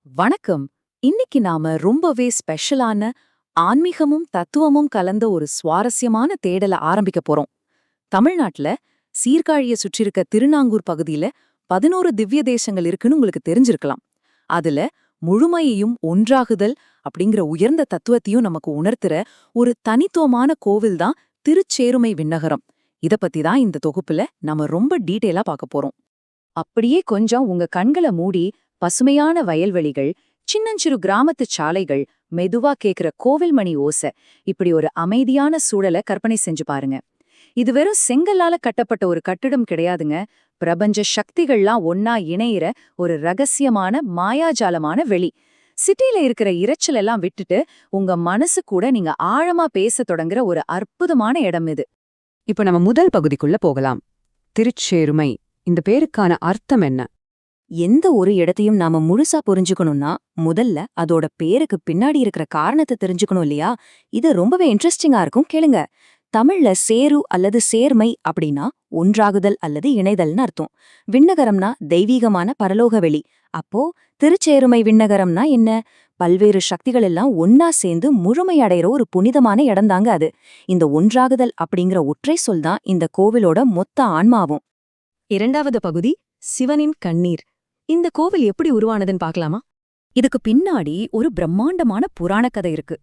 வணக்கம். இன்னைக்கு நாம ரொம்பவே ஸ்பெஷலான ஆன்மீகமும் தத்துவமும் கலந்த ஒரு சுவாரஸ்யமான தேடல ஆரம்பிக்க போறோம். தமிழ்நாட்டுல சீர்காழிய சுற்றியிருக்க திருநாங்கூர் பகுதியில 11 திவ்ய தேசங்கள் இருக்குன்னு உங்களுக்கு தெரிஞ்சிருக்கலாம். அதுல முழுமையையும் ஒன்றாகுதல் அப்படிங்கிற உயர்ந்த தத்துவத்தையும் நமக்கு உணர்த்துற ஒரு தனித்துவமான கோவில் தான் திருச்சேருமை விண்ணகரம். இத பத்தி தான் இந்த தொகுப்புல நாம ரொம்ப டீட்டெயிலா பார்க்க போறோம். அப்படியே கொஞ்சம் உங்க கண்களை மூடி பசுமையான வயல்வெளிகள், சின்னஞ்சிறு கிராமத்து சாலைகள், மெதுவா கேக்குற கோவில் மணி ஓசை, இப்படி ஒரு அமைதியான சூழலை கற்பனை செஞ்சு பாருங்க. இது வெறும் செங்கல்லால கட்டப்பட்ட ஒரு கட்டிடம் கிடையாதுங்க. பிரபஞ்ச சக்திகள்லாம் ஒன்னா இணையிற ஒரு ரகசியமான மாயாஜாலமான வெளி. சிட்டில இருக்கிற இரைச்சல் எல்லாம் விட்டுட்டு உங்க மனசு கூட நீங்க ஆழமா பேச தொடங்குற ஒரு அற்புதமான இடம் இது. இப்ப நம்ம முதல் பகுதிக்குள்ள போகலாம். திருச்சேருமை, இந்த பேருக்கான அர்த்தம் என்ன? எந்த ஒரு இடத்தையும் நாம முழுசா புரிஞ்சுக்கணும்னா முதல்ல அதோட பேருக்கு பின்னாடி இருக்கிற காரணத்தை தெரிஞ்சுக்கணும் இல்லையா? இது ரொம்பவே இன்ட்ரெஸ்டிங்கா இருக்கும், கேளுங்க. தமிழ்ல சேரு அல்லது சேர்மை அப்படின்னா ஒன்றாகுதல் அல்லது இணைதல்னு அர்த்தம். விண்ணகரம்னா தெய்வீகமான பரலோக வெளி. அப்போ திருச்சேருமை விண்ணகரம்னா என்ன? பல்வேறு சக்திகள் எல்லாம் ஒன்னா சேர்ந்து முழுமை அடைகிற ஒரு புனிதமான இடம்தாங்க அது. இந்த ஒன்றாகுதல் அப்படிங்கிற ஒற்றை சொல் தான் இந்த கோவிலோட மொத்த ஆன்மாவும். இரண்டாவது பகுதி சிவனின் கண்ணீர். இந்த கோவில் எப்படி உருவானதுன்னு பார்க்கலாமா? இதுக்கு பின்னாடி ஒரு பிரம்மாண்டமான புராண கதை இருக்கு.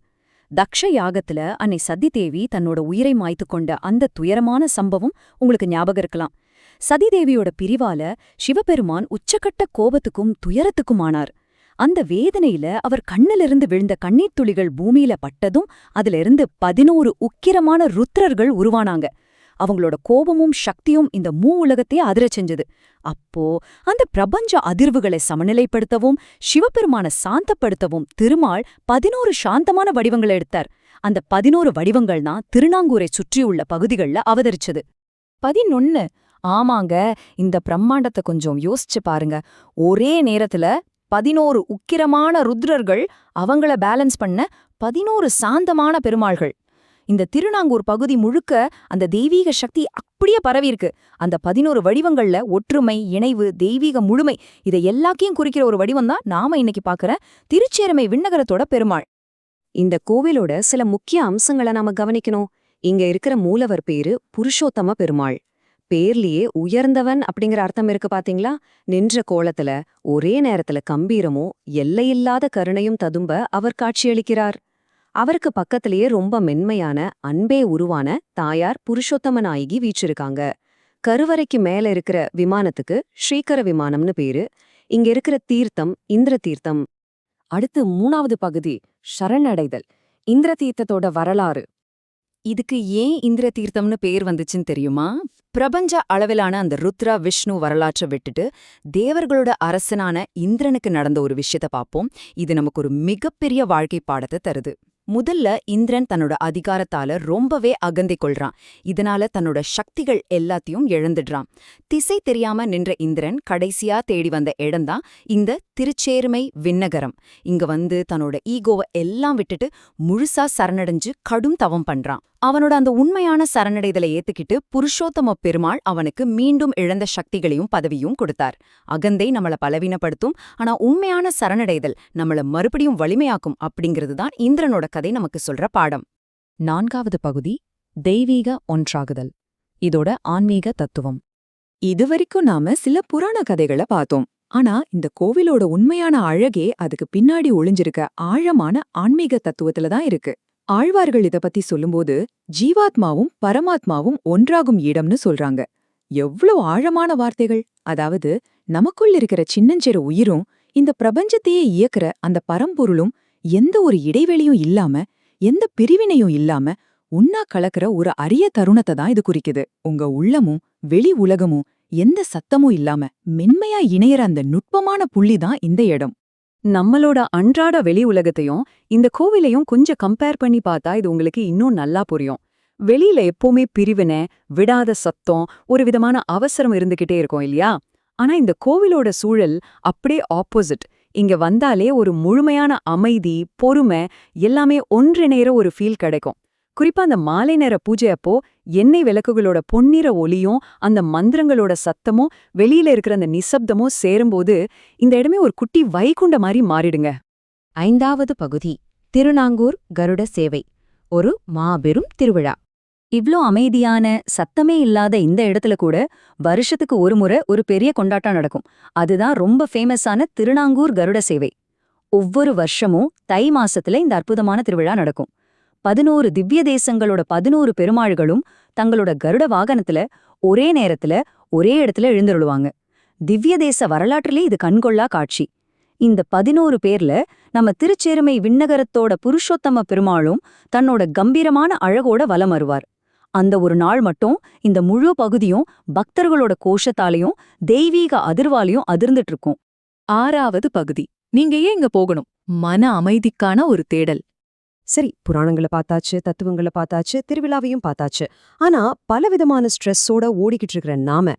தக்ஷ யாகத்துல அன்னை சதி தேவி தன்னோட உயிரை மாய்த்து கொண்ட அந்த துயரமான சம்பவம் உங்களுக்கு ஞாபகம் இருக்கலாம். சதிதேவியோட பிரிவால சிவபெருமான் உச்சக்கட்ட கோபத்துக்கும் துயரத்துக்கும் ஆனார். அந்த வேதனையில அவர் கண்ணிலிருந்து விழுந்த கண்ணீர் துளிகள் பூமியில பட்டதும் அதிலிருந்து 11 உக்கிரமான ருத்ரர்கள் உருவானாங்க. அவங்களோட கோபமும் சக்தியும் இந்த உலகத்தையே அதிரச் செஞ்சது. அப்போ அந்த பிரபஞ்ச அதிர்வுகளை சமநிலைப்படுத்தவும் சிவபெருமான சாந்தப்படுத்தவும் திருமால் 11 சாந்தமான வடிவங்களை எடுத்தார். அந்த 11 வடிவங்கள் தான் திருநாங்கூரை சுற்றியுள்ள பகுதிகள்ல அவதரிச்சது. 11. ஆமாங்க, இந்த பிரம்மாண்டத்தை கொஞ்சம் யோசிச்சு பாருங்க. ஒரே நேரத்துல 11 உக்கிரமான ருத்ரர்கள், அவங்கள பேலன்ஸ் பண்ண 11 சாந்தமான பெருமாள்கள். இந்த திருநாங்கூர் பகுதி முழுக்க அந்த தெய்வீக சக்தி அப்படியே பரவியிருக்கு. அந்த 11 வடிவங்கள்ல ஒற்றுமை, இணைவு, தெய்வீக முழுமை, இதை எல்லாத்தையும் குறிக்கிற ஒரு வடிவம் தான் நாம இன்னைக்கு பார்க்கற திருச்சேருமை விண்ணகரத்தோட பெருமாள். இந்த கோவிலோட சில முக்கிய அம்சங்களை நாம கவனிக்கணும். இங்க இருக்கிற மூலவர் பேரு புருஷோத்தம பெருமாள். பேர்லயே உயர்ந்தவன் அப்படிங்கிற அர்த்தம் இருக்கு பாத்தீங்களா? நின்ற கோலத்துல ஒரே நேரத்துல கம்பீரமோ எல்லையில்லாத கருணையும் ததும்ப அவர் காட்சியளிக்கிறார். அவருக்கு பக்கத்திலேயே ரொம்ப மென்மையான அன்பே உருவான தாயார் புருஷோத்தம நாயகி வீற்றிருக்காங்க. கருவறைக்கு மேல இருக்கிற விமானத்துக்கு ஸ்ரீகர விமானம்னு பேரு. இங்க இருக்கிற தீர்த்தம் இந்திர தீர்த்தம். அடுத்து 3வது பகுதி சரணடைதல். இந்திர தீர்த்தத்தோட வரலாறு. இதுக்கு ஏன் இந்திர தீர்த்தம்னு பேர் வந்துச்சுன்னு தெரியுமா? பிரபஞ்ச அளவிலான அந்த ருத்ரா விஷ்ணு வரலாற்றை விட்டுட்டு தேவர்களோட அரசனான இந்திரனுக்கு நடந்த ஒரு விஷயத்த பார்ப்போம். இது நமக்கு ஒரு மிகப்பெரிய வாழ்க்கை பாடத்தை தருது. முதல்ல இந்திரன் தன்னோட அதிகாரத்தால ரொம்பவே அகந்தை கொள்றான். இதனால தன்னோட சக்திகள் எல்லாத்தையும் இழந்துடுறான். திசை தெரியாம நின்ற இந்திரன் கடைசியா தேடி வந்த இடம்தான் இந்த திருச்சேருமை விண்ணகரம். இங்க வந்து தன்னோட ஈகோவை எல்லாம் விட்டுட்டு முழுசா சரணடைஞ்சு கடும் தவம் பண்றான். அவனோட அந்த உண்மையான சரணடைதலை ஏத்துக்கிட்டு புருஷோத்தம பெருமாள் அவனுக்கு மீண்டும் இழந்த சக்திகளையும் பதவியும் கொடுத்தார். அகந்தை நம்மள பலவீனப்படுத்தும், ஆனா உண்மையான சரணடைதல் நம்மள மறுபடியும் வலிமையாக்கும் அப்படிங்கிறது தான் இந்திரனோட கதை நமக்கு சொல்ற பாடம். 4வது பகுதி தெய்வீக ஒன்றாகுதல். இதோட ஆன்மீக தத்துவம். இதுவரைக்கும் நாம சில புராண கதைகளை பார்த்தோம். ஆனா இந்த கோவிலோட உண்மையான அழகே அதுக்கு பின்னாடி ஒளிஞ்சிருக்க ஆழமான ஆன்மீக தத்துவத்துல தான் இருக்கு. ஆழ்வார்கள் இத பத்தி சொல்லும்போது ஜீவாத்மாவும் பரமாத்மாவும் ஒன்றாகும் இடம்னு சொல்றாங்க. எவ்ளோ ஆழமான வார்த்தைகள்! அதாவது நமக்குள் இருக்கிற சின்னஞ்சிறு உயிரும் இந்த பிரபஞ்சத்தையே இயக்குற அந்த பரம்பொருளும் எந்த ஒரு இடைவெளியும் இல்லாம, எந்த பிரிவினையும் இல்லாம உன்னா கலக்கிற ஒரு அரிய தருணத்தை தான் இது குறிக்குது. உங்க உள்ளமும் வெளி உலகமும் எந்த சத்தமும் இல்லாம மென்மையா இணையற அந்த நுட்பமான புள்ளிதான் இந்த இடம். நம்மளோட அன்றாட வெளி உலகத்தையும் இந்த கோவிலையும் கொஞ்சம் கம்பேர் பண்ணி பார்த்தா இது உங்களுக்கு இன்னும் நல்லா புரியும். வெளியில எப்பவுமே பிரிவினை, விடாத சத்தம், ஒரு விதமான அவசரம் இருந்துகிட்டே இருக்கும் இல்லையா? ஆனா இந்த கோவிலோட சூழல் அப்படியே ஆப்போசிட். இங்க வந்தாலே ஒரு முழுமையான அமைதி, பொறுமை எல்லாமே ஒன்றிணைற ஒரு ஃபீல் கிடைக்கும். குறிப்பா அந்த மாலை நேர பூஜை அப்போ எண்ணெய் விளக்குகளோட பொன்னிற ஒளியும் அந்த மந்திரங்களோட சத்தமும் வெளியில இருக்கிற அந்த நிசப்தமும் சேரும்போது இந்த இடமே ஒரு குட்டி வைகுண்ட மாதிரி மாறிடுங்க. 5வது பகுதி திருநாங்கூர் கருட சேவை, ஒரு மாபெரும் திருவிழா. இவ்ளோ அமைதியான சத்தமே இல்லாத இந்த இடத்துல கூட வருஷத்துக்கு ஒரு முறை ஒரு பெரிய கொண்டாட்டம் நடக்கும். அதுதான் ரொம்ப ஃபேமஸான திருநாங்கூர் கருட சேவை. ஒவ்வொரு வருஷமும் தை மாசத்துல இந்த அற்புதமான திருவிழா நடக்கும். 11 திவ்ய தேசங்களோட 11 பெருமாள்களும் தங்களோட கருட வாகனத்துல ஒரே நேரத்துல ஒரே இடத்துல எழுந்தருளுவாங்க. திவ்ய தேச வரலாற்றிலே இது கண்கொள்ளா காட்சி. இந்த 11 பேர்ல நம்ம திருச்சேருமை விண்ணகரத்தோட புருஷோத்தம பெருமாளும் தன்னோட கம்பீரமான அழகோட வலம் வருவார். அந்த ஒரு நாள் மட்டும் இந்த முழு பகுதியும் பக்தர்களோட கோஷத்தாலையும் தெய்வீக அதிர்வாலையும் அதிர்ந்துட்டு இருக்கும். 6வது பகுதி. நீங்க ஏன் இங்க போகணும்? மன அமைதிக்கான ஒரு தேடல். சரி, புராணங்களை பார்த்தாச்சு, தத்துவங்களை பார்த்தாச்சு, திருவிழாவையும் பார்த்தாச்சு. ஆனா பலவிதமான ஸ்ட்ரெஸ்ஸோட ஓடிக்கிட்டு இருக்கிற நாம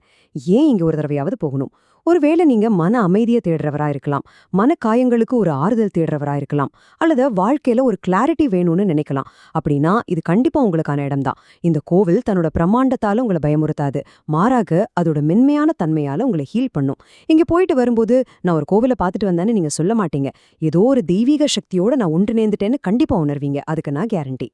ஏன் இங்க ஒரு தடவையாவது போகணும்? ஒருவேளை நீங்க மன அமைதியை தேடுறவரா இருக்கலாம், மன காயங்களுக்கு ஒரு ஆறுதல் தேடுறவரா இருக்கலாம், அல்லது வாழ்க்கையில ஒரு கிளாரிட்டி வேணும்னு நினைக்கலாம். அப்படின்னா இது கண்டிப்பா உங்களுக்கான இடம்தான். இந்த கோவில் தன்னோட பிரம்மாண்டத்தால உங்களை பயமுறுத்தாது, மாறாக அதோட மென்மையான தன்மையால உங்களை ஹீல் பண்ணும். இங்க போயிட்டு வரும்போது நான் ஒரு கோவிலை பார்த்துட்டு வந்தேன்னு நீங்க சொல்ல மாட்டீங்க. ஏதோ ஒரு தெய்வீக சக்தியோட நான் ஒன்றிணைந்துட்டேன்னு கண்டிப்பா உணர்வீங்க. அதுக்கு நான் கேரண்டி.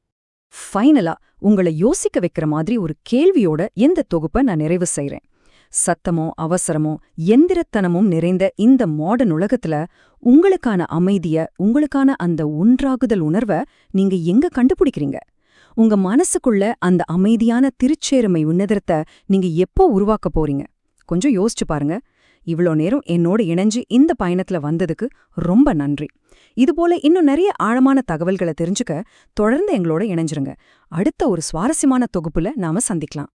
ஃபைனலா உங்களை யோசிக்க வைக்கிற மாதிரி ஒரு கேள்வியோட இந்த தொகுப்பை நான் நிறைவு செய்றேன். சத்தமோ அவசரமோ எந்திரத்தனமும் நிறைந்த இந்த மாடர்ன் உலகத்துல உங்களுக்கான அமைதிய, உங்களுக்கான அந்த ஒன்றாகுதல் உணர்வை நீங்க எங்க கண்டுபிடிக்கிறீங்க? உங்க மனசுக்குள்ள அந்த அமைதியான திருச்சேருமை உன்னதத்தை நீங்க எப்போ உருவாக்க போறீங்க? கொஞ்சம் யோசிச்சு பாருங்க. இவ்ளோ நேரம் என்னோட இணைஞ்சு இந்த பயணத்துல வந்ததுக்கு ரொம்ப நன்றி. இதுபோல இன்னும் நிறைய ஆழமான தகவல்களை தெரிஞ்சுக்க தொடர்ந்து எங்களோட இணைஞ்சிருங்க. அடுத்த ஒரு சுவாரஸ்யமான தொகுப்புல நாம சந்திக்கலாம்.